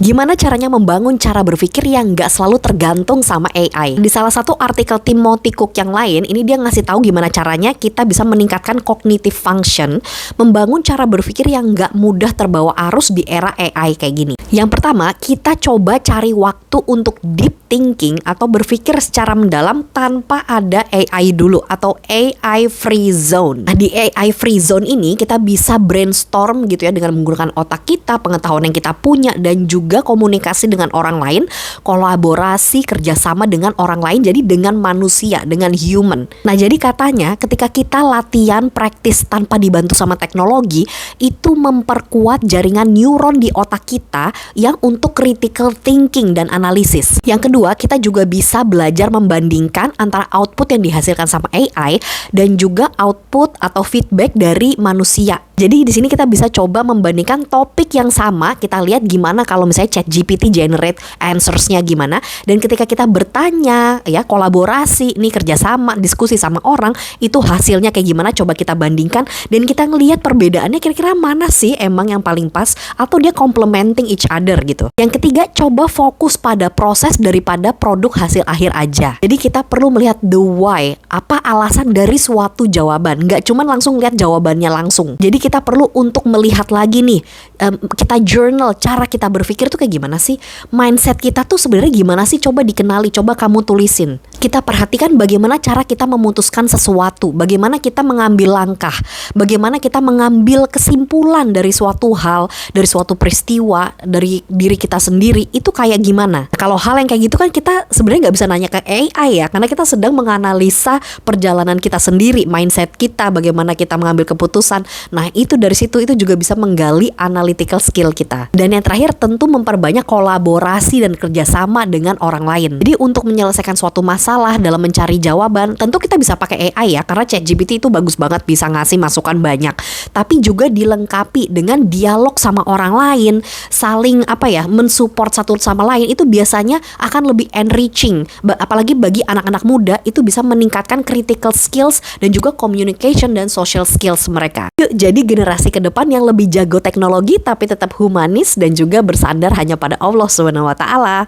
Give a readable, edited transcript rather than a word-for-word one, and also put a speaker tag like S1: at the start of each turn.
S1: Gimana caranya membangun cara berpikir yang nggak selalu tergantung sama AI? Di salah satu artikel Timothy Cook yang lain, ini dia ngasih tahu gimana caranya kita bisa meningkatkan cognitive function, membangun cara berpikir yang nggak mudah terbawa arus di era AI kayak gini. Yang pertama, kita coba cari waktu untuk deep thinking atau berpikir secara mendalam tanpa ada AI dulu atau AI free zone. Nah, di AI free zone ini kita bisa brainstorm gitu ya dengan menggunakan otak kita, pengetahuan yang kita punya, dan juga komunikasi dengan orang lain, kolaborasi, kerjasama dengan orang lain, jadi dengan manusia, dengan human. Nah, jadi katanya ketika kita latihan praktis tanpa dibantu sama teknologi, itu memperkuat jaringan neuron di otak kita yang untuk critical thinking dan analisis. Yang kedua, kita juga bisa belajar membandingkan antara output yang dihasilkan sama AI dan juga output atau feedback dari manusia. Jadi di sini kita bisa coba membandingkan topik yang sama, kita lihat gimana kalau misalnya ChatGPT generate answersnya gimana, dan ketika kita bertanya, ya kolaborasi, nih kerjasama, diskusi sama orang, itu hasilnya kayak gimana, coba kita bandingkan, dan kita ngelihat perbedaannya kira-kira mana sih emang yang paling pas, atau dia complementing each other gitu. Yang ketiga, coba fokus pada proses daripada produk hasil akhir aja. Jadi kita perlu melihat the why, apa alasan dari suatu jawaban, nggak cuma langsung lihat jawabannya langsung. Jadi kita perlu untuk melihat lagi nih, kita journal, cara kita berpikir tuh kayak gimana sih, mindset kita tuh sebenarnya gimana sih, coba dikenali, coba kamu tulisin. Kita perhatikan bagaimana cara kita memutuskan sesuatu, bagaimana kita mengambil langkah, bagaimana kita mengambil kesimpulan dari suatu hal, dari suatu peristiwa, dari diri kita sendiri, itu kayak gimana. Kalau hal yang kayak gitu kan kita sebenarnya nggak bisa nanya ke AI ya, karena kita sedang menganalisa perjalanan kita sendiri, mindset kita, bagaimana kita mengambil keputusan. Nah, itu dari situ itu juga bisa menggali analytical skill kita. Dan yang terakhir tentu memperbanyak kolaborasi dan kerjasama dengan orang lain. Jadi untuk menyelesaikan suatu masalah dalam mencari jawaban, tentu kita bisa pakai AI ya, karena ChatGPT itu bagus banget, bisa ngasih masukan banyak. Tapi juga dilengkapi dengan dialog sama orang lain, saling mensupport satu sama lain, itu biasanya akan lebih enriching. Apalagi bagi anak-anak muda, itu bisa meningkatkan critical skills dan juga communication dan social skills mereka. Yuk, jadi generasi ke depan yang lebih jago teknologi tapi tetap humanis dan juga bersandar hanya pada Allah Subhanahu wa taala.